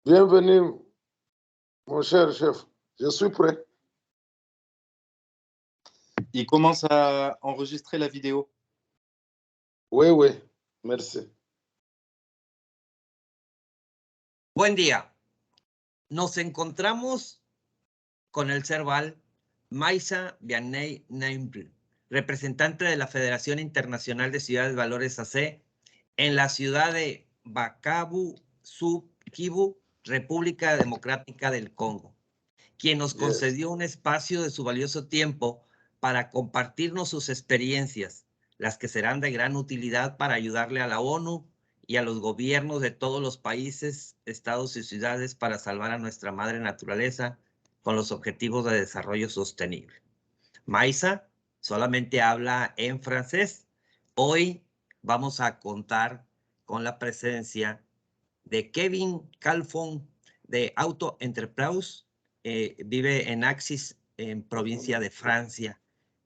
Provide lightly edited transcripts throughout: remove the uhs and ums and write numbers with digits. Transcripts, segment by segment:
Bienvenue, mon cher chef. Je suis prêt. Il commence à enregistrer la vidéo. Oui, oui. Merci. Buen día. Nos encontramos con el Serval Maisa Vianney Naimpl, representante de la Federación Internacional de Ciudades Valores AC, en la ciudad de Bukavu, Kivu, República Democrática del Congo, quien nos concedió un espacio de su valioso tiempo para compartirnos sus experiencias, las que serán de gran utilidad para ayudarle a la ONU y a los gobiernos de todos los países, estados y ciudades para salvar a nuestra madre naturaleza con los objetivos de desarrollo sostenible. Maisa solamente habla en francés. Hoy vamos a contar con la presencia de Kevin Calfon de Auto Entreprise, vive en Axis, en provincia de Francia.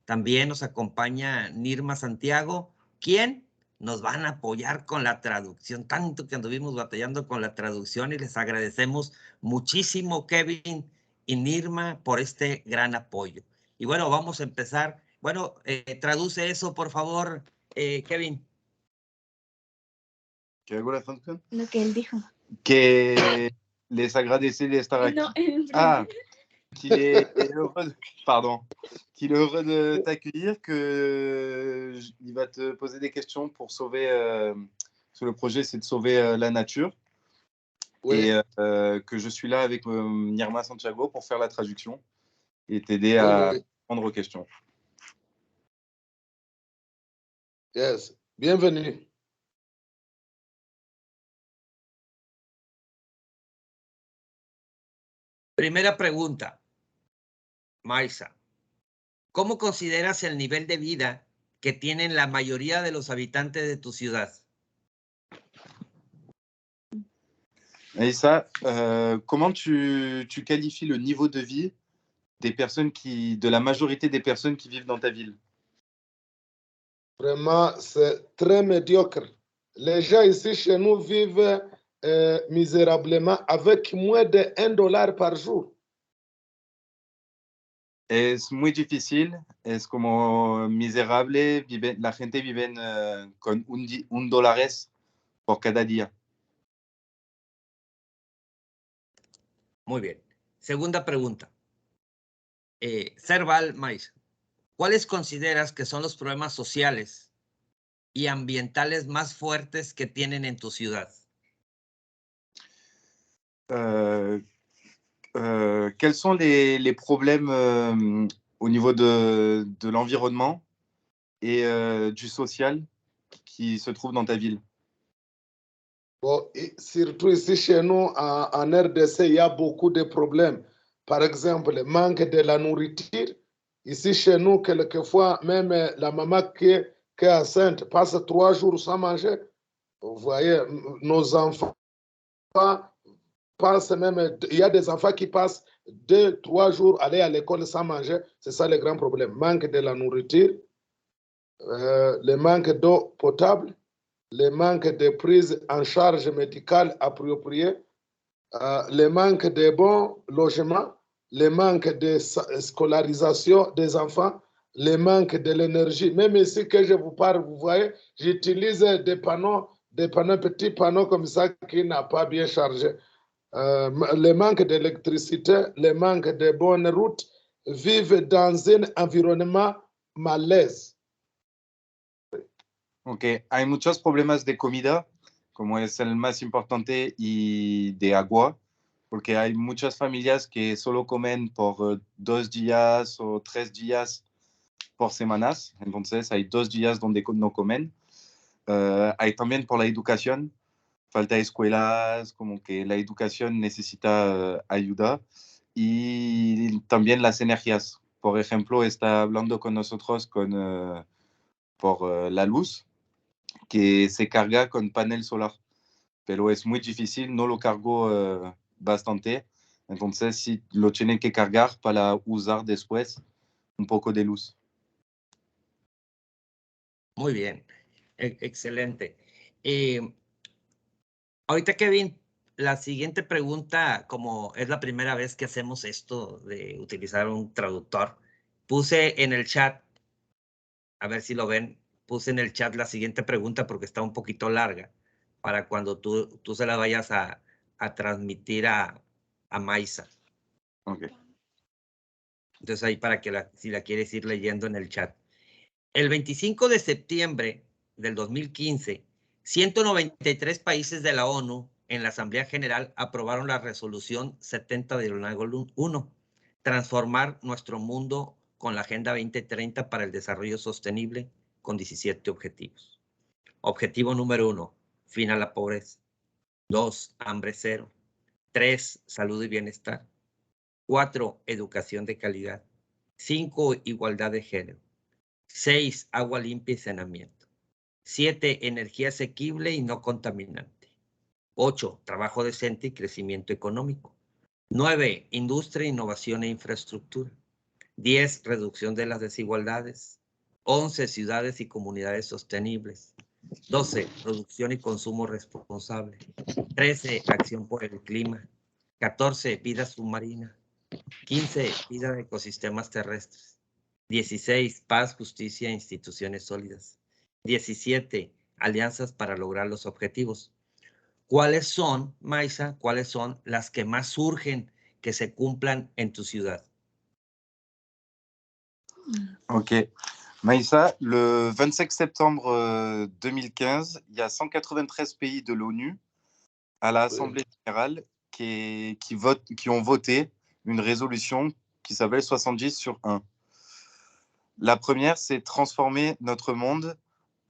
También nos acompaña Nirma Santiago, quien nos van a apoyar con la traducción, tanto que anduvimos batallando con la traducción y les agradecemos muchísimo, Kevin y Nirma, por este gran apoyo. Y bueno, vamos a empezar. Bueno, traduce eso, por favor, Kevin. ¿Qué hago la traducción? Lo que él dijo. Que les agradece de estar aquí. No, Qu'il est heureux de... Pardon. Qu'il est heureux de t'accueillir, qu'il va te poser des questions pour sauver... parce que le projet, c'est de sauver la nature. Oui. Et que je suis là avec Nirma Santiago pour faire la traduction et t'aider à répondre aux questions. Yes. Bienvenue. Primera pregunta, Maisa. ¿Cómo consideras el nivel de vida que tienen la mayoría de los habitantes de tu ciudad? Aïssa, comment tu qualifies le niveau de vie de la majorité des personnes qui vivent dans ta ville? Vraiment, c'est très médiocre. Les gens ici chez nous vivent misérablement avec moins de $1 par jour. Es muy difícil, es como miserable, la gente vive con $1 por cada día. Muy bien. Segunda pregunta. Serval Maisa, ¿cuáles consideras que son los problemas sociales y ambientales más fuertes que tienen en tu ciudad? Quels sont les problèmes au niveau de l'environnement et du social qui se trouvent dans ta ville? Bon, et surtout ici chez nous, en RDC, il y a beaucoup de problèmes. Par exemple, le manque de la nourriture. Ici chez nous, quelquefois, même la maman qui est enceinte passe 3 jours sans manger. Vous voyez, nos enfants passent même, il y a des enfants qui passent 2-3 jours aller à l'école sans manger. C'est ça le grand problème. Manque de la nourriture, le manque d'eau potable, le manque de prise en charge médicale appropriée, le manque de bons logements, le manque de scolarisation des enfants, le manque de l'énergie. Même ici que je vous parle, vous voyez, j'utilise des panneaux, petits panneaux comme ça qui n'ont pas bien chargé. Le manque d'électricité, le manque de bonnes routes, vivent dans un environnement malaise. Ok, hay muchos problemas de comida, como es el más importante, y de agua, porque hay muchas familias que solo comen por 2 días o 3 días por semanas, entonces hay 2 días donde no comen. Hay también por la educación, falta escuelas, como que la educación necesita ayuda, y también las energías. Por ejemplo, está hablando con nosotros por la luz, que se carga con panel solar, pero es muy difícil, no lo cargo bastante, entonces sí lo tienen que cargar para usar después un poco de luz. Muy bien, excelente. Ahorita, Kevin, la siguiente pregunta, como es la primera vez que hacemos esto de utilizar un traductor, puse en el chat, a ver si lo ven, puse en el chat la siguiente pregunta porque está un poquito larga, para cuando tú se la vayas a transmitir a Maisa. Ok. Entonces ahí para que si la quieres ir leyendo en el chat. El 25 de septiembre del 2015, 193 países de la ONU en la Asamblea General aprobaron la resolución 70-1, transformar nuestro mundo con la Agenda 2030 para el Desarrollo Sostenible con 17 objetivos. Objetivo número 1, fin a la pobreza. 2, hambre cero. 3, salud y bienestar. 4, educación de calidad. 5, igualdad de género. 6, agua limpia y saneamiento. 7, energía asequible y no contaminante. 8, trabajo decente y crecimiento económico. 9, industria, innovación e infraestructura. 10, reducción de las desigualdades. 11, ciudades y comunidades sostenibles. 12, producción y consumo responsable. 13, acción por el clima. 14, vida submarina. 15, vida de ecosistemas terrestres. 16, paz, justicia e instituciones sólidas. 17, alianzas para lograr los objetivos. ¿Cuáles son, Maisa, cuáles son las que más urgen que se cumplan en tu ciudad? Ok. Maïssa, le 25 septembre 2015, il y a 193 pays de l'ONU à l'Assemblée générale qui ont voté une résolution qui s'appelle 70/1. La première, c'est transformer notre monde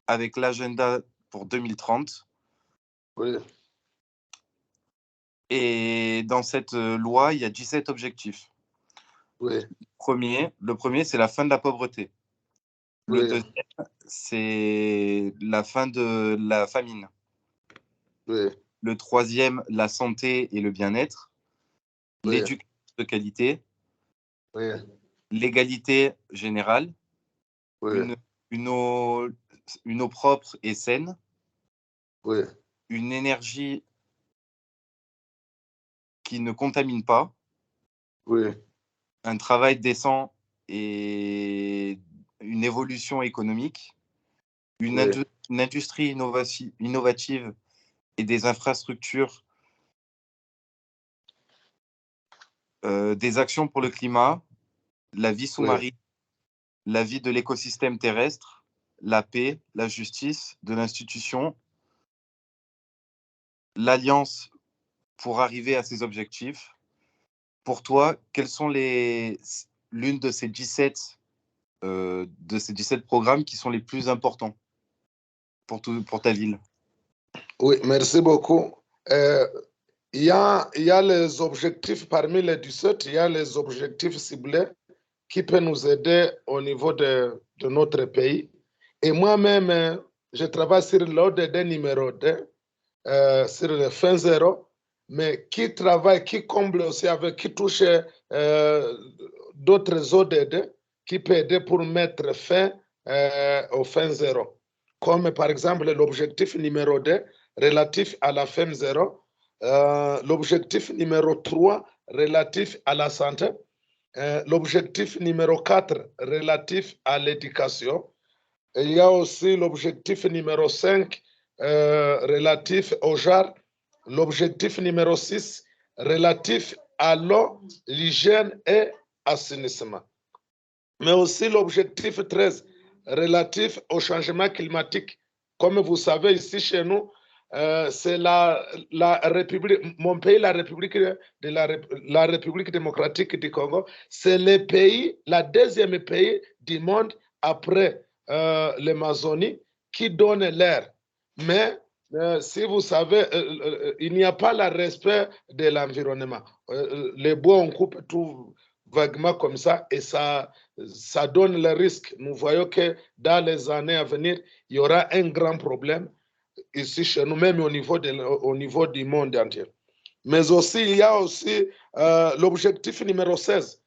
avec l'agenda pour 2030. Oui. Et dans cette loi, il y a 17 objectifs. Oui. Le premier, c'est la fin de la pauvreté. Le Oui. deuxième, c'est la fin de la famine. Oui. Le troisième, la santé et le bien-être. Oui. L'éducation de qualité. Oui. L'égalité générale. Oui. Une eau propre et saine. Oui. Une énergie qui ne contamine pas. Oui. Un travail décent et une évolution économique. Une industrie innovative et des infrastructures. Des actions pour le climat, la vie sous-marine, la vie de l'écosystème terrestre, la paix, la justice, de l'institution, l'alliance pour arriver à ces objectifs. Pour toi, quels sont l'une de ces 17 programmes qui sont les plus importants pour ta ville? Oui, merci beaucoup. Il y a les objectifs, parmi les 17, il y a les objectifs ciblés qui peuvent nous aider au niveau de notre pays. Et moi-même, je travaille sur l'ODD numéro 2, sur le fin zéro, mais qui travaille, qui comble aussi avec, qui touche d'autres ODD qui peut aider pour mettre fin au fin zéro. Comme par exemple l'objectif numéro 2 relatif à la fin zéro, l'objectif numéro 3 relatif à la santé, l'objectif numéro 4 relatif à l'éducation. Il y a aussi l'objectif numéro 5 relatif au genre, l'objectif numéro 6 relatif à l'eau, l'hygiène et assainissement. Mais aussi l'objectif 13 relatif au changement climatique. Comme vous savez, ici chez nous, c'est la République, mon pays, la République démocratique du Congo, c'est le pays, la deuxième pays du monde après l'Amazonie qui donne l'air. Mais si vous savez, il n'y a pas le respect de l'environnement. Les bois, on coupe tout vaguement comme ça et ça donne le risque. Nous voyons que dans les années à venir, il y aura un grand problème ici chez nous, même au niveau du monde entier. Mais aussi, il y a aussi l'objectif numéro 16,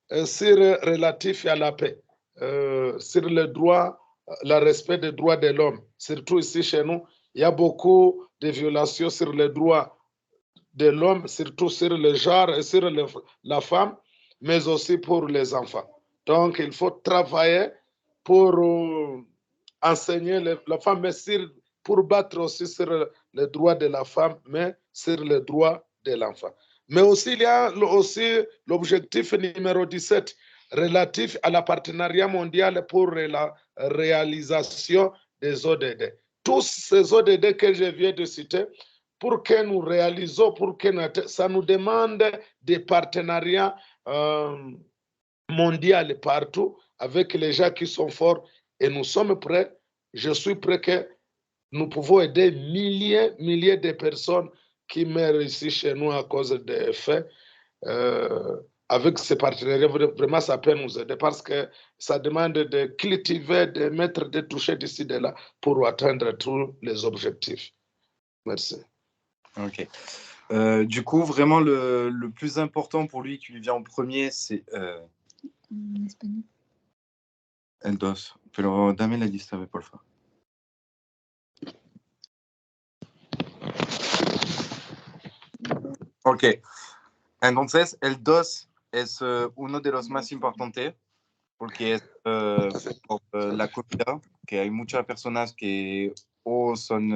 relatif à la paix, sur le droit, le respect des droits de l'homme. Surtout ici chez nous, il y a beaucoup de violations sur les droits de l'homme, surtout sur le genre et sur la femme, mais aussi pour les enfants. Donc, il faut travailler pour enseigner la femme, mais pour battre aussi sur les droits de la femme, mais sur les droits de l'enfant. Mais aussi, il y a aussi l'objectif numéro 17 relatif à la partenariat mondial pour la réalisation des ODD. Tous ces ODD que je viens de citer, pour que nous réalisons, ça nous demande des partenariats mondiaux partout avec les gens qui sont forts et nous sommes prêts. Je suis prêt que nous pouvons aider milliers de personnes qui meurent ici chez nous à cause des faits. Avec ces partenariats, vraiment, ça peut nous aider parce que ça demande de cultiver, de mettre, de toucher d'ici, de là pour atteindre tous les objectifs. Merci. Ok. Du coup, vraiment, le plus important pour lui qui lui vient en premier, c'est... En espagnol. El dos. Pero dame la lista, por favor. Ok. Entonces, el dos es uno de los más importantes porque es por la comida, que hay muchas personas que o son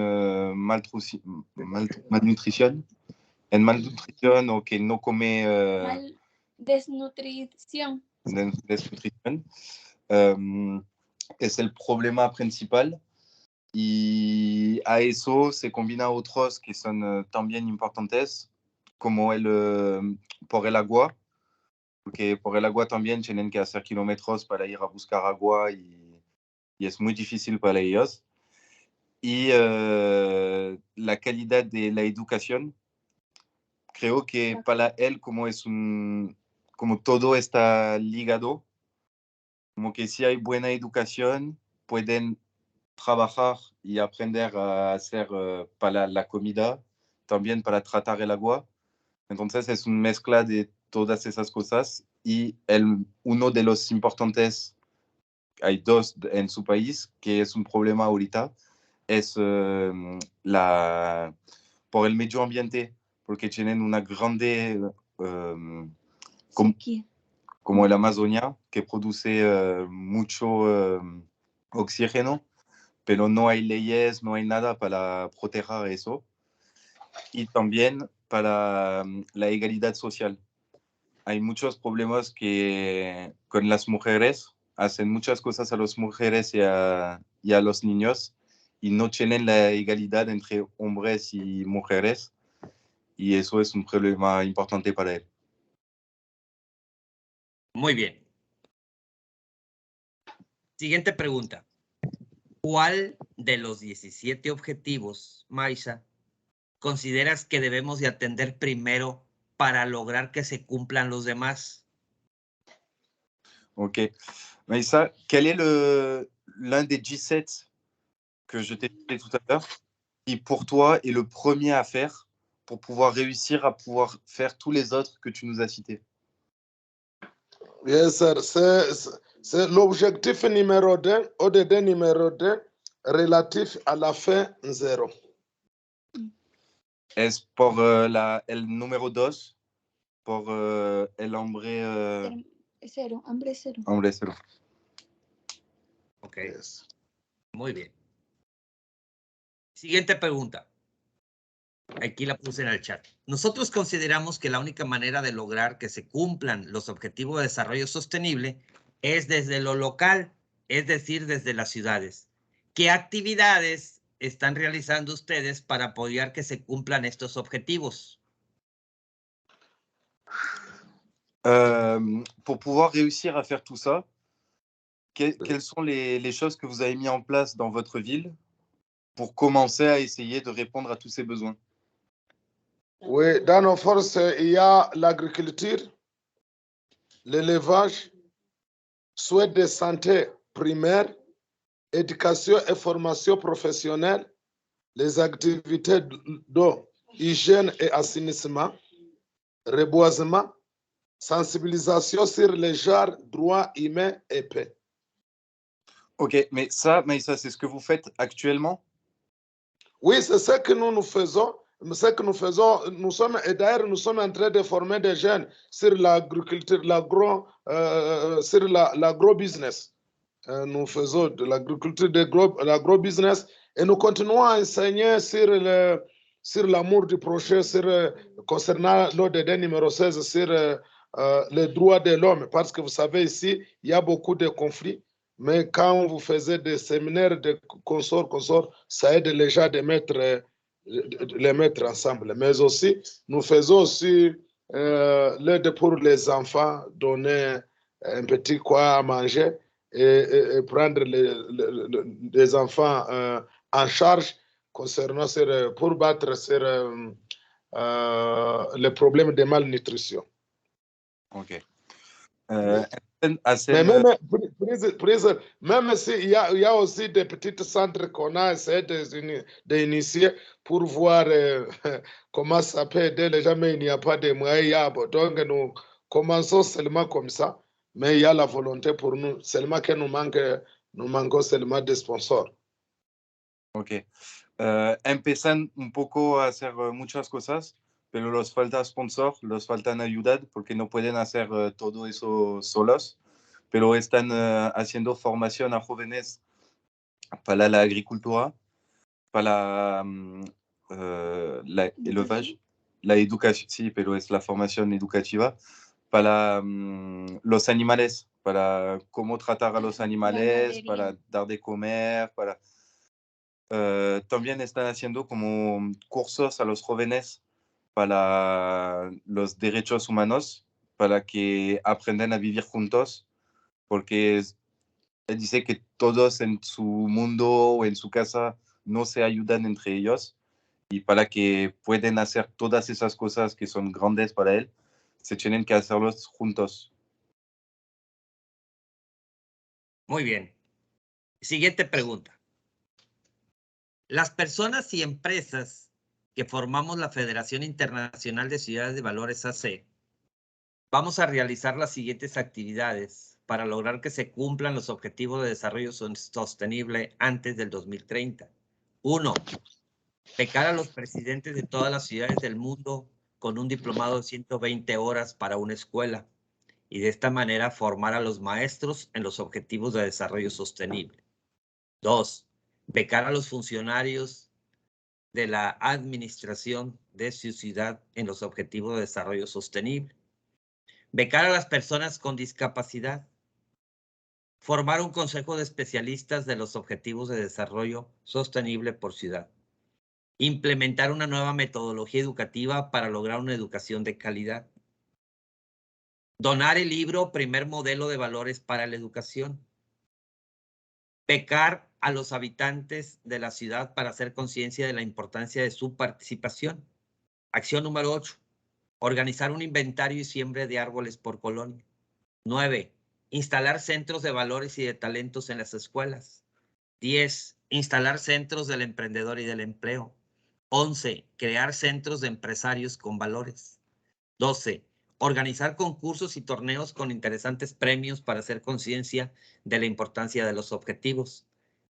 malnutrición, en malnutrición o que no come... Desnutrición. Desnutrición. Es el problema principal. Y a eso se combina otros que son también importantes, como por el agua, porque por el agua también tienen que hacer kilómetros para ir a buscar agua y es muy difícil para ellos. Y la calidad de la educación, creo que para él como como todo está ligado, como que si hay buena educación, pueden trabajar y aprender a hacer para la comida, también para tratar el agua. Entonces es una mezcla de todas esas cosas y uno de los importantes, hay dos en su país, que es un problema ahorita, es por el medio ambiente, porque tienen una grande... como el Amazonia, que produce mucho oxígeno, pero no hay leyes, no hay nada para proteger eso. Y también para la igualdad social. Hay muchos problemas que con las mujeres, hacen muchas cosas a las mujeres y a los niños y no tienen la igualdad entre hombres y mujeres. Y eso es un problema importante para él. Muy bien. Siguiente pregunta. ¿Cuál de los 17 objetivos, Maisa, consideras que debemos de atender primero para lograr que se cumplan los demás? Ok. Maïssa, quel est l'un des 17 que je t'ai dit tout à l'heure qui, pour toi, est le premier à faire pour pouvoir réussir à pouvoir faire tous les autres que tu nous as cités? Yes, sir. C'est l'objectif numéro 2, ODD numéro 2, relatif à la fin 0. Es por el número 2, por el hombre... Cero, hambre cero. Hombre cero. Ok, Yes. muy bien. Siguiente pregunta. Aquí la puse en el chat. Nosotros consideramos que la única manera de lograr que se cumplan los objetivos de desarrollo sostenible es desde lo local, es decir, desde las ciudades. ¿Qué actividades están realizando ustedes para apoyar que se cumplan estos objetivos? Pour pouvoir réussir à faire tout ça, quelles sont les choses que vous avez mis en place dans votre ville pour commencer à essayer de répondre à tous ces besoins? Oui, dans nos forces, il y a l'agriculture, l'élevage, soins de santé primaire, éducation et formation professionnelle, les activités d'eau, hygiène et assainissement, reboisement, sensibilisation sur les genres, droits humains et paix. Ok, mais ça, Maïssa, c'est ce que vous faites actuellement? Oui, c'est ce que nous faisons ce que nous faisons, et d'ailleurs, nous sommes en train de former des jeunes sur l'agriculture, sur l'agro-business. Nous faisons de l'agriculture, de l'agro-business, et nous continuons à enseigner sur l'amour du prochain, concernant l'ODD numéro 16, sur les droits de l'homme, parce que vous savez, ici, il y a beaucoup de conflits, mais quand vous faites des séminaires de consorts, ça aide les gens de les mettre ensemble. Mais aussi, nous faisons aussi l'aide pour les enfants, donner un petit quoi à manger et prendre les enfants en charge concernant pour battre sur les problèmes de malnutrition. Ok. Mais même s'il y a aussi des petits centres qu'on a essayé d'initier pour voir comment ça peut aider les gens, mais il n'y a pas de moyens. Donc, nous commençons seulement comme ça, mais il y a la volonté pour nous, seulement que nous manquons seulement des sponsors. Ok. Empiezan un poco a hacer muchas cosas, pero los falta sponsor, los faltan ayuda porque no pueden hacer todo eso solos, pero están haciendo formación a jóvenes para la agricultura, para la élevage, la educación, sí, pero es la formación educativa, para los animales, para cómo tratar a los animales, para dar de comer, para... también están haciendo como cursos a los jóvenes para los derechos humanos, para que aprendan a vivir juntos, porque él dice que todos en su mundo o en su casa no se ayudan entre ellos, y para que puedan hacer todas esas cosas que son grandes para él, se tienen que hacerlos juntos. Muy bien. Siguiente pregunta. Las personas y empresas que formamos la Federación Internacional de Ciudades de Valores AC, vamos a realizar las siguientes actividades para lograr que se cumplan los objetivos de desarrollo sostenible antes del 2030. 1. Becar a los presidentes de todas las ciudades del mundo con un diplomado de 120 horas para una escuela, y de esta manera formar a los maestros en los objetivos de desarrollo sostenible. 2. Becar a los funcionarios de la administración de su ciudad en los objetivos de desarrollo sostenible. Becar a las personas con discapacidad. Formar un consejo de especialistas de los objetivos de desarrollo sostenible por ciudad. Implementar una nueva metodología educativa para lograr una educación de calidad. Donar el libro Primer Modelo de Valores para la Educación. Becar a los habitantes de la ciudad para hacer conciencia de la importancia de su participación. Acción número 8. Organizar un inventario y siembra de árboles por colonia. 9. Instalar centros de valores y de talentos en las escuelas. 10. Instalar centros del emprendedor y del empleo. 11. Crear centros de empresarios con valores. 12. Organizar concursos y torneos con interesantes premios para hacer conciencia de la importancia de los objetivos.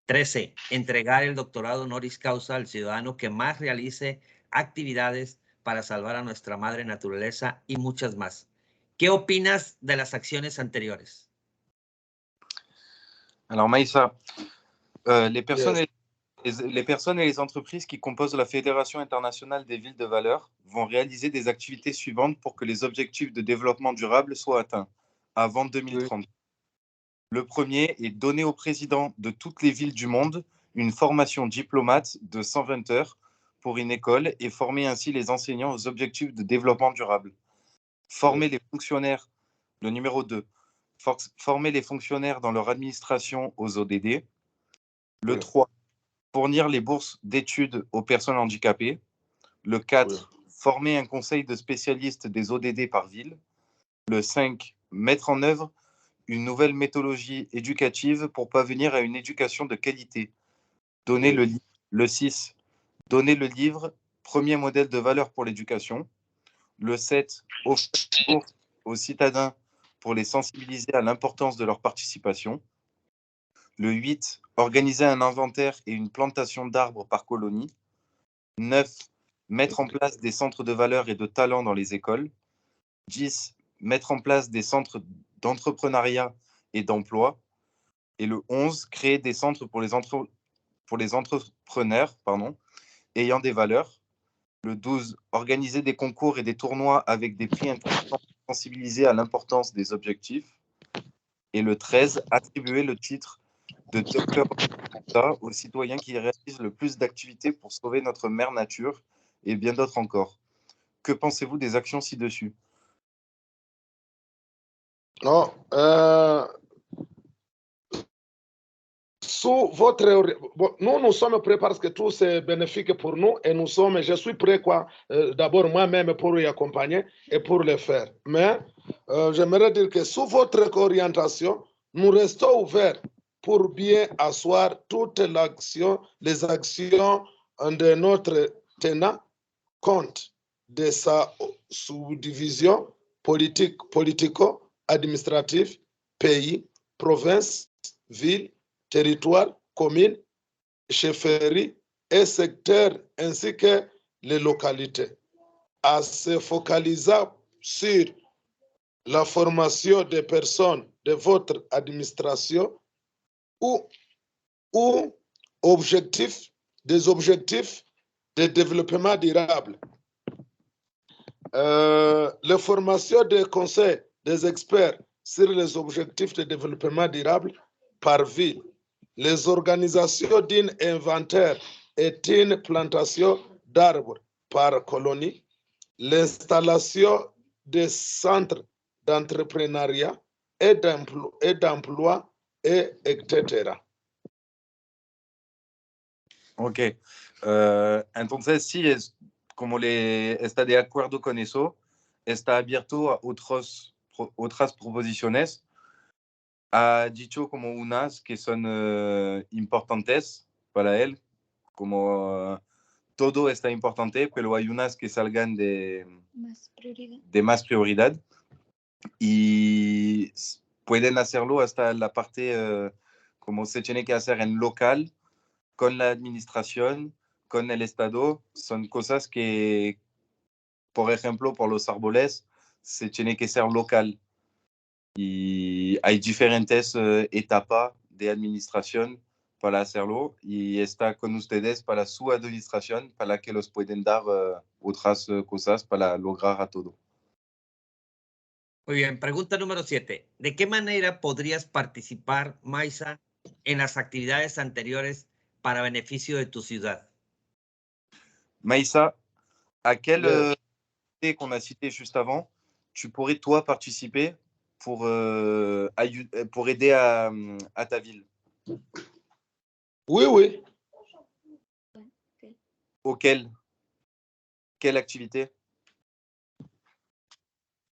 13. Entregar el doctorado honoris causa al ciudadano que más realice actividades para salvar a nuestra madre naturaleza y muchas más. ¿Qué opinas de las acciones anteriores? Alors Maïssa, les personnes et les entreprises qui composent la Fédération internationale des villes de valeur vont réaliser des activités suivantes pour que les objectifs de développement durable soient atteints avant 2030. Le premier est donner au président de toutes les villes du monde une formation diplomate de 120 heures pour une école et former ainsi les enseignants aux objectifs de développement durable. Former les fonctionnaires, le numéro 2, former les fonctionnaires dans leur administration aux ODD. Le 3, fournir les bourses d'études aux personnes handicapées. Le 4, former un conseil de spécialistes des ODD par ville. Le 5, mettre en œuvre une nouvelle méthodologie éducative pour parvenir à une éducation de qualité. Donner le 6, donner le livre Premier modèle de valeur pour l'éducation. Le 7, offrir aux citadins pour les sensibiliser à l'importance de leur participation. Le 8, organiser un inventaire et une plantation d'arbres par colonie. 9, mettre en place des centres de valeur et de talent dans les écoles. 10, mettre en place des centres d'entrepreneuriat et d'emploi. Et le 11, créer des centres pour les entrepreneurs ayant des valeurs. Le 12, organiser des concours et des tournois avec des prix intéressants sensibilisés à l'importance des objectifs. Et le 13, attribuer le titre de docteur aux citoyens qui réalisent le plus d'activités pour sauver notre mère nature et bien d'autres encore. Que pensez-vous des actions ci-dessus? Non, sous votre... Bon, nous sommes prêts parce que tout c'est bénéfique pour nous et je suis prêt d'abord moi-même pour y accompagner et pour le faire. Mais j'aimerais dire que sous votre orientation, nous restons ouverts pour bien asseoir toutes les actions de notre tenant compte de sa subdivision politico-administrative, pays, province, ville, territoire, commune, chefferie et secteur, ainsi que les localités, à se focaliser sur la formation des personnes de votre administration ou des objectifs de développement durable. La formation des conseils des experts sur les objectifs de développement durable par ville, les organisations d'un inventaire et d'une plantation d'arbres par colonie, l'installation des centres d'entrepreneuriat et d'emploi, etc. Ok. Entonces, sí, como está de acuerdo con eso, está abierto a otras proposiciones. Ha dicho como unas que son importantes para él, como todo está importante, pero hay unas que salgan de más prioridad y pueden hacerlo hasta la parte como se tiene que hacer en local, con la administración, con el Estado. Son cosas que, por ejemplo, por los árboles, se tiene que ser local. Y hay diferentes etapas de administración para hacerlo y está con ustedes para su administración para que los pueden dar otras cosas para lograr a todo. Muy bien, pregunta número 7. ¿De qué manera podrías participar, Maisa, en las actividades anteriores para beneficio de tu ciudad? Maïssa, à quel qu'on a cité juste avant, tu pourrais toi participer pour aider à ta ville? Oui, oui. Auquel? Quelle activité?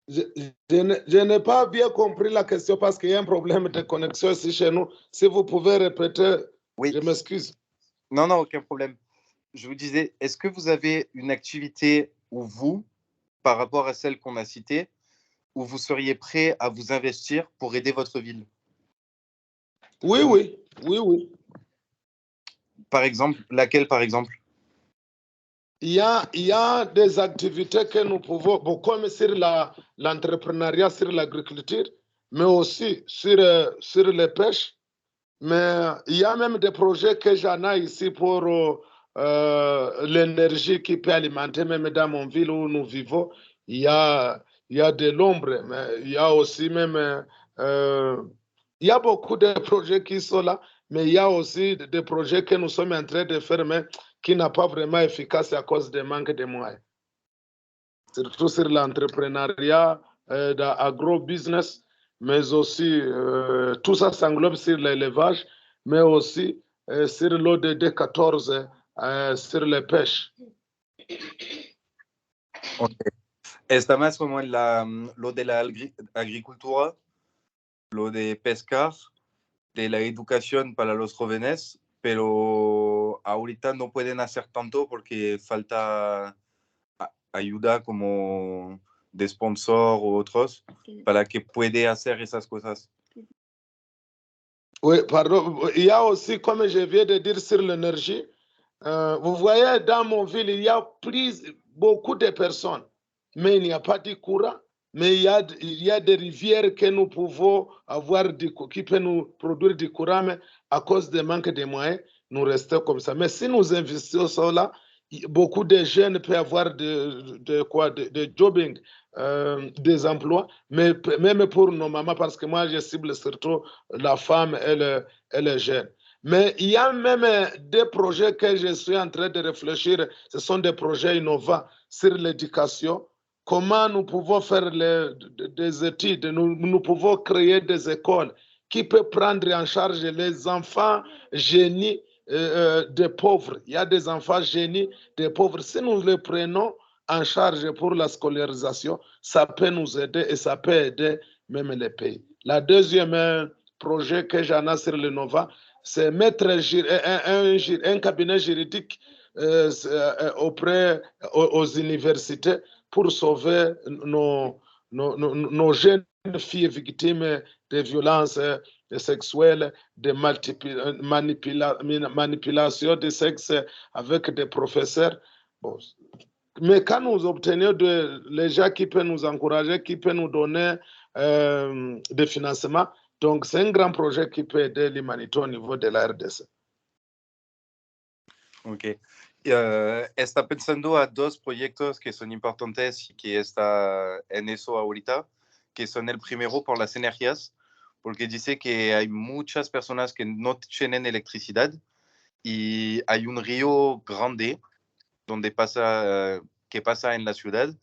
Je n'ai pas bien compris la question parce qu'il y a un problème de connexion ici chez nous. Si vous pouvez répéter, oui. Je m'excuse. Non, aucun problème. Je vous disais, est-ce que vous avez une activité où vous, par rapport à celle qu'on a citée, où vous seriez prêt à vous investir pour aider votre ville? Oui, oui, oui, oui. Par exemple, laquelle par exemple? Il y a des activités que nous pouvons, comme sur l'entrepreneuriat, sur l'agriculture, mais aussi sur les pêches. Mais il y a même des projets que j'en ai ici pour l'énergie qui peut alimenter, même dans mon ville où nous vivons. Il y a de l'ombre, mais il y a aussi même... il y a beaucoup de projets qui sont là, mais il y a aussi des projets que nous sommes en train de faire, mais qui n'a pas vraiment efficace à cause du manque de moyens. Surtout sur l'entrepreneuriat, l'agro-business, mais aussi tout ça s'englobe sur l'élevage, mais aussi sur l'ODD 14, sur les pêches. Okay. Está más como en lo de la agricultura, lo de pescar, de la educación para los jóvenes, pero ahorita no pueden hacer tanto porque falta ayuda como de sponsor o otros para que pueda hacer esas cosas. Oui, pardon. Il y a aussi, comme je viens de dire, sur l'énergie, Vous voyez, dans mon ville, il y a beaucoup de personnes, mais il n'y a pas de courant. Mais il y a des rivières que nous pouvons avoir, qui peuvent nous produire du courant, mais à cause du manque de moyens, nous restons comme ça. Mais si nous investissons là, beaucoup de jeunes peuvent avoir de jobbing, des emplois, mais même pour nos mamans, parce que moi, je cible surtout la femme et les jeunes. Mais il y a même des projets que je suis en train de réfléchir, ce sont des projets innovants sur l'éducation. Comment nous pouvons faire des études, nous pouvons créer des écoles qui peuvent prendre en charge les enfants génies des pauvres. Il y a des enfants génies des pauvres. Si nous les prenons en charge pour la scolarisation, ça peut nous aider et ça peut aider même les pays. La deuxième projet que j'en ai sur le Nova, c'est mettre un cabinet juridique auprès aux universités pour sauver nos jeunes filles victimes de violences sexuelles, de manipulation de sexe avec des professeurs. Bon. Mais quand nous obtenons les gens qui peuvent nous encourager, qui peuvent nous donner des financements, donc c'est un grand projet qui peut aider l'humanité au niveau de la RDC. Ok. Está pensando a dos proyectos que son importantes y que está en eso ahorita, que son el primero por las energías, porque dice que hay muchas personas que no tienen electricidad y hay un río grande donde que pasa en la ciudad,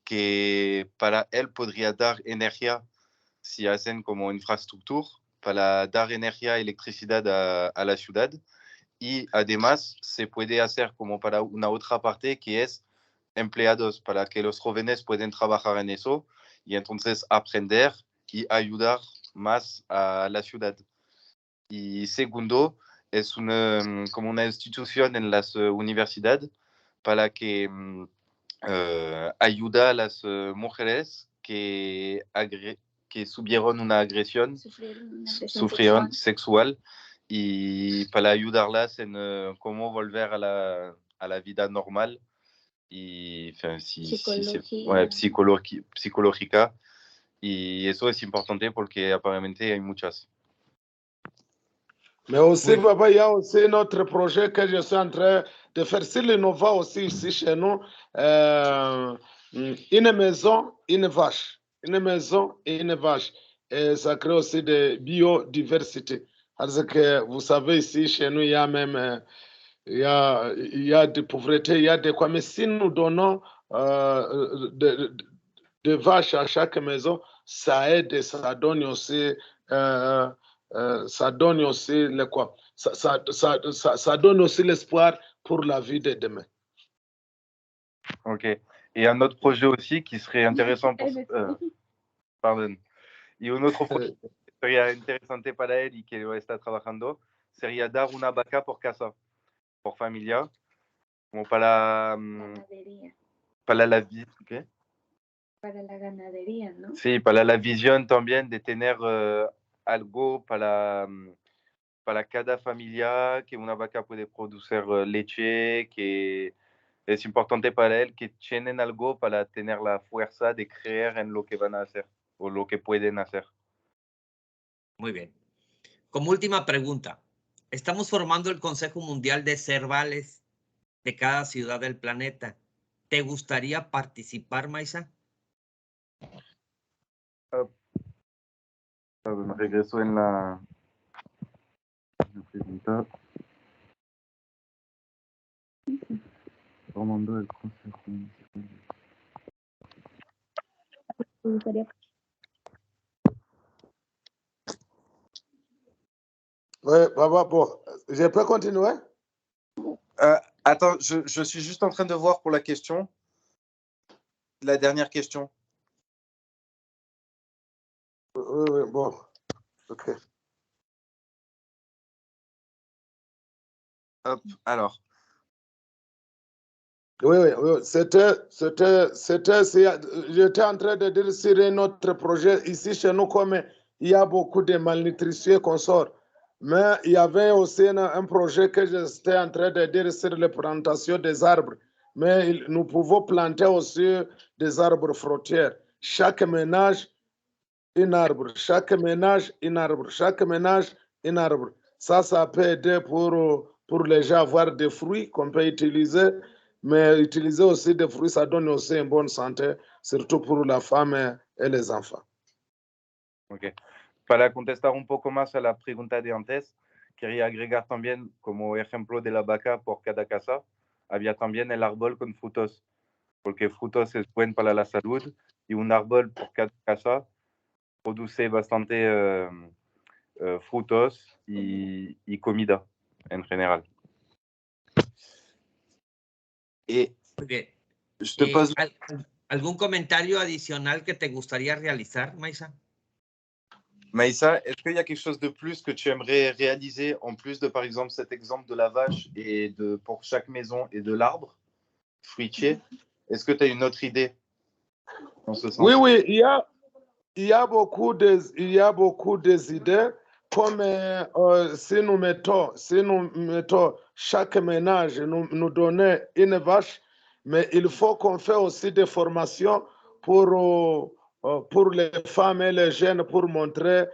que para él podría dar energía si hacen como infraestructura para dar energía, electricidad a la ciudad. Y además se puede hacer como para una otra parte que es empleados, para que los jóvenes puedan trabajar en eso y entonces aprender y ayudar más a la ciudad. Y segundo, es como una institución en las universidades para que ayuda a las mujeres que sufrieron una agresión, sufrieron sexual y para ayudarlas en cómo volver a la vida normal y psicológica. Y eso es importante porque aparentemente hay muchas. Mais aussi, oui. Papa, il y a aussi notre projet que je suis en train de faire sur l'Innova aussi ici chez nous. Une maison, une vache. Une maison et une vache. Et ça crée aussi de biodiversité. Parce que vous savez, ici chez nous, il y a même il y a de pauvreté, il y a de quoi. Mais si nous donnons de vaches à chaque maison, ça aide et ça donne aussi. Ça donne aussi le quoi? Ça donne aussi l'espoir pour la vie de demain. Ok. Et un autre projet aussi qui serait intéressant pour... pardon. Y un otro proyecto que sería interesante para él y que lo está trabajando sería dar una vaca por casa, por familia, como para la vida. ¿Qué? Para la ganadería, ¿no? Sí, para la visión también de tener algo para cada familia, que una vaca puede producir leche, que es importante para él que tienen algo para tener la fuerza de creer en lo que van a hacer o lo que pueden hacer. Muy bien. Como última pregunta, estamos formando el Consejo Mundial de Cervales de cada ciudad del planeta. ¿Te gustaría participar, Maisa? Me regreso en la pregunta. Formando el Consejo Municipal. ¿Te gustaría? Oui, bon, je peux continuer? Attends, je suis juste en train de voir pour la question. La dernière question. Oui, bon. OK. Hop, alors. Oui. J'étais en train de dire sur notre projet ici chez nous, comme il y a beaucoup de malnutrition qu'on sort. Mais il y avait aussi un projet que j'étais en train de dire sur les plantations des arbres. Mais nous pouvons planter aussi des arbres fruitiers. Chaque ménage, un arbre. Chaque ménage, un arbre. Chaque ménage, un arbre. Ça peut aider pour les gens à avoir des fruits qu'on peut utiliser. Mais utiliser aussi des fruits, ça donne aussi une bonne santé, surtout pour la femme et les enfants. Ok. Para contestar un poco más a la pregunta de antes, quería agregar también como ejemplo de la vaca por cada casa, había también el árbol con frutos, porque frutos es buen para la salud y un árbol por cada casa produce bastante frutos y comida en general. Et Muy bien. je te pose... ¿Algún comentario adicional que te gustaría realizar, Maïssa? Maïssa, est-ce qu'il y a quelque chose de plus que tu aimerais réaliser en plus de, par exemple, cet exemple de la vache et pour chaque maison et de l'arbre fruitier? Est-ce que tu as une autre idée dans ce sens? Oui, il y a beaucoup des idées, comme si nous mettons chaque ménage, nous donner une vache, mais il faut qu'on fasse aussi des formations pour les femmes et les jeunes pour montrer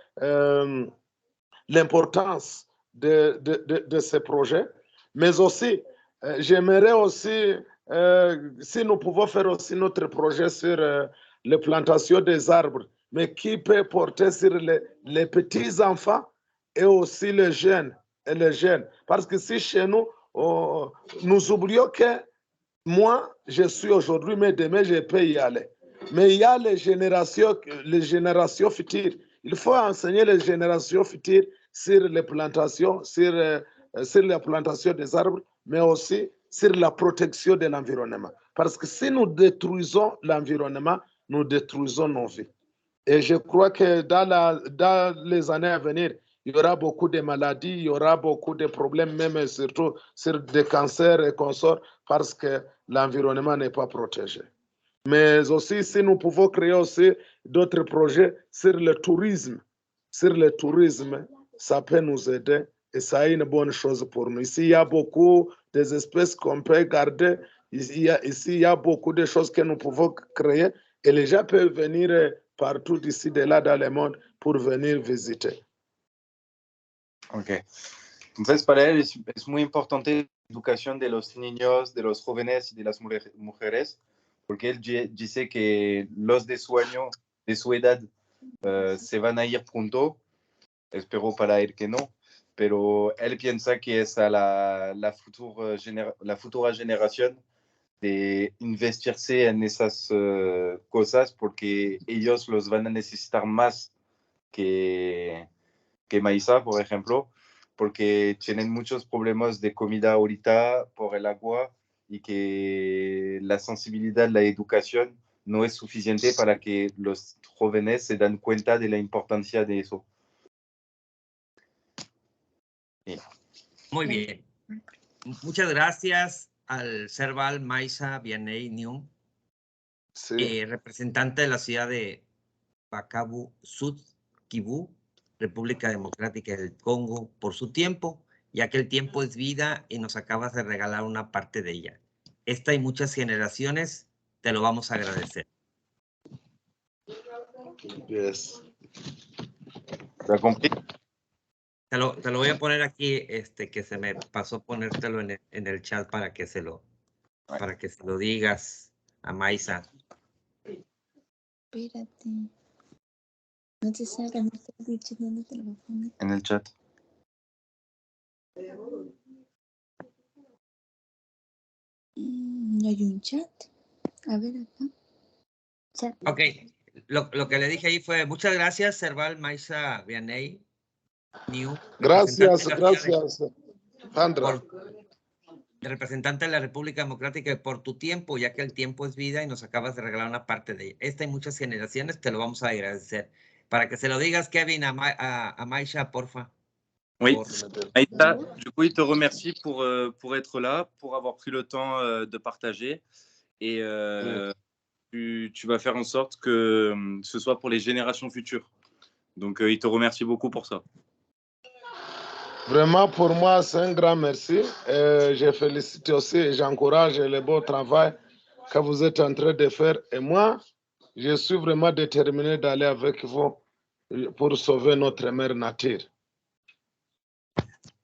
l'importance de ces projets. Mais aussi, j'aimerais aussi, si nous pouvons faire aussi notre projet sur les plantations des arbres, mais qui peut porter sur les petits-enfants et aussi les jeunes. Parce que si chez nous, nous oublions que moi, je suis aujourd'hui, mais demain, je peux y aller. Mais il y a les générations futures. Il faut enseigner les générations futures sur les plantations, sur la plantation des arbres, mais aussi sur la protection de l'environnement. Parce que si nous détruisons l'environnement, nous détruisons nos vies. Et je crois que dans les années à venir, il y aura beaucoup de maladies, il y aura beaucoup de problèmes, même surtout sur des cancers et consorts, parce que l'environnement n'est pas protégé. Mais aussi, si nous pouvons créer aussi d'autres projets sur le tourisme, ça peut nous aider et ça est une bonne chose pour nous. Ici, il y a beaucoup des espèces qu'on peut garder. Ici, il y a beaucoup de choses que nous pouvons créer et les gens peuvent venir partout d'ici, de là, dans le monde pour venir visiter. Ok. Entonces, para él es muy importante la educación de los niños, de los jóvenes y de las mujeres, porque él dice que los de su año, de su edad, se van a ir pronto. Espero para él que no, pero él piensa que es a la futura generación de investirse en esas cosas porque ellos los van a necesitar más que Maïssa, por ejemplo, porque tienen muchos problemas de comida ahorita por el agua y que la sensibilidad, la educación no es suficiente para que los jóvenes se dan cuenta de la importancia de eso. Sí. Muy bien. Muchas gracias al Serval Maïssa Vianney Nium, Sí. representante de la ciudad de Bukavu, Sud Kivu, República Democrática del Congo, por su tiempo, ya que el tiempo es vida y nos acabas de regalar una parte de ella. Esta y muchas generaciones te lo vamos a agradecer. Yes. ¿Lo has compris? Te lo voy a poner aquí, que se me pasó ponértelo en el chat para que se lo digas a Maïssa. Espérate. No te salgas, no te has dicho dónde te lo voy a poner. En el chat. No hay un chat. A ver acá. Chat. Ok, lo que le dije ahí fue muchas gracias, Serval Maïssa Vianney Nium. Gracias, Sandra. Representante de la República Democrática, y por tu tiempo, ya que el tiempo es vida y nos acabas de regalar una parte de ella. Esta y muchas generaciones te lo vamos a agradecer. Para que se lo digas, Kevin, a Maïssa, porfa. Oui, Maïssa, du coup, il te remercie pour être là, pour avoir pris le temps de partager. Et tu vas faire en sorte que ce soit pour les générations futures. Donc, il te remercie beaucoup pour ça. Vraiment, pour moi, c'est un grand merci. Je félicite aussi et j'encourage le beau travail que vous êtes en train de faire. Et moi, je suis vraiment déterminé d'aller avec vous pour sauver notre mère nature.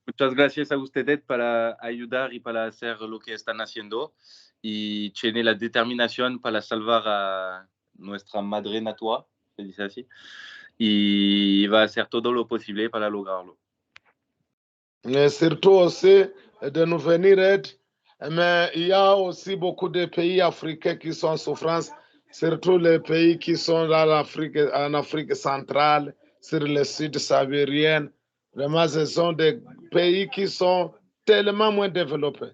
Muchas gracias a ustedes para ayudar y para hacer lo que están haciendo. Y tiene la determinación para salvar a nuestra madre natura, se dice así. Y va a hacer todo lo posible para lograrlo. Mais surtout aussi de nous venir aide. Mais il y a aussi beaucoup de pays africains qui sont en souffrance, surtout les pays qui sont dans l'Afrique, en Afrique centrale, sur le sud sahélien. Vraiment, ce sont des pays qui sont tellement moins développés.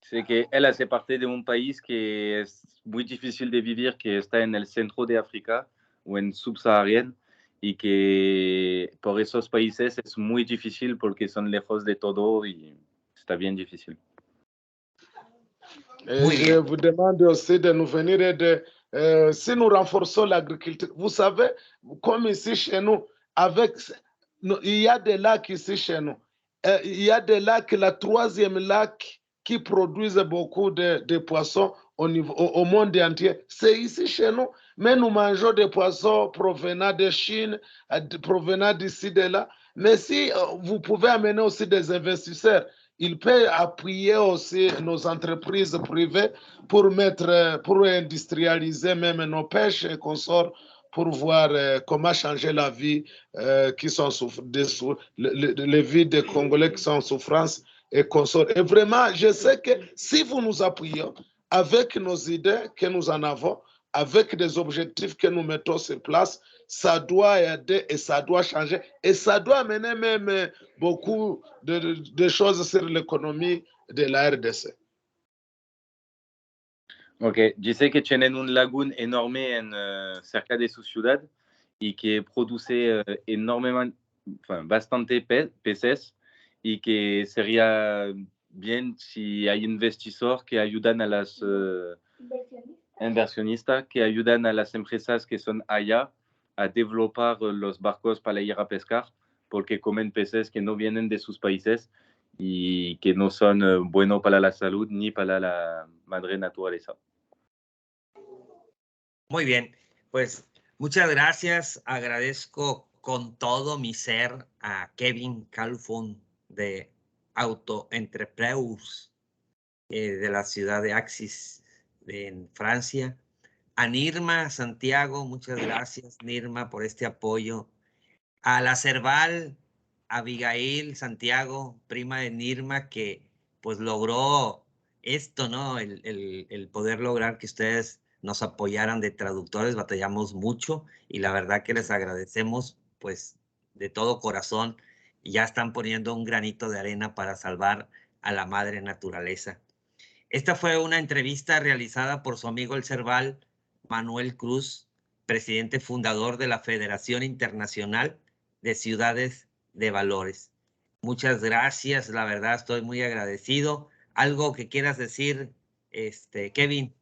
Sé que él hace parte de un país que es muy difícil de vivir, que está en el centro de África o en subsahariana, y que por esos países es muy difícil porque son lejos de todo y está bien difícil. Et je vous demande aussi de nous venir aider. Si nous renforçons l'agriculture, vous savez, comme ici chez nous, il y a des lacs ici chez nous. Il y a des lacs, la troisième lac qui produisent beaucoup de poissons au monde entier. C'est ici chez nous. Mais nous mangeons des poissons provenant de Chine, provenant d'ici, de là. Mais si vous pouvez amener aussi des investisseurs, il peut appuyer aussi nos entreprises privées pour industrialiser même nos pêches et consorts, pour voir comment changer la vie qui sont les vies des Congolais qui sont en souffrance et consorts. Et vraiment, je sais que si vous nous appuyez avec nos idées que nous en avons, avec des objectifs que nous mettons sur place, ça doit aider et ça doit changer. Et ça doit amener même beaucoup de choses sur l'économie de la RDC. Ok, dice que tienen un lagún enorme cerca de su ciudad y que produce enormemente, bastante peces, y que sería bien si hay inversores que ayudan a las inversionistas que ayudan a las empresas que son allá a desarrollar los barcos para ir a pescar, porque comen peces que no vienen de sus países y que no son buenos para la salud ni para la madre naturaleza. Muy bien, pues muchas gracias. Agradezco con todo mi ser a Kevin Calfon de Auto Entrepreneurs de la ciudad de Axis en Francia. A Nirma Santiago, muchas gracias Nirma por este apoyo. A la Cerval, Abigail Santiago, prima de Nirma, que pues logró esto, ¿no? El poder lograr que ustedes nos apoyaran de traductores. Batallamos mucho y la verdad que les agradecemos pues de todo corazón, y ya están poniendo un granito de arena para salvar a la madre naturaleza. Esta fue una entrevista realizada por su amigo el Cerval, Manuel Cruz, presidente fundador de la Federación Internacional de Ciudades de Valores. Muchas gracias, la verdad estoy muy agradecido. ¿Algo que quieras decir, Kevin?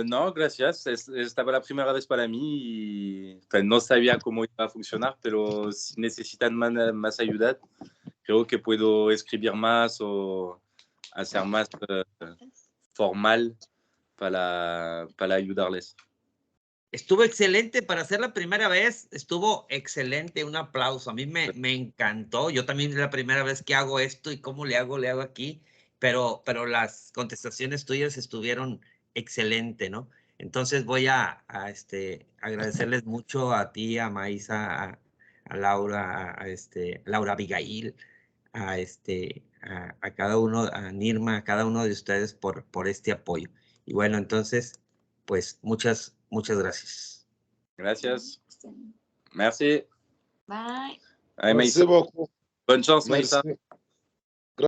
No, gracias. Estaba la primera vez para mí y no sabía cómo iba a funcionar, pero si necesitan más ayuda, creo que puedo escribir más o hacer más formal para ayudarles. Estuvo excelente para ser la primera vez, estuvo excelente, un aplauso. A mí me encantó. Yo también es la primera vez que hago esto y cómo le hago aquí, pero las contestaciones tuyas estuvieron excelente, ¿no? Entonces voy a agradecerles mucho a ti, a Maisa, a Laura, a Laura Abigail, a cada uno, a Nirma, a cada uno de ustedes por este apoyo. Y bueno, entonces, pues muchas gracias. Gracias. Merci. Bye. Ay, Merci beaucoup. Bonne chance, Merci. Maïsa.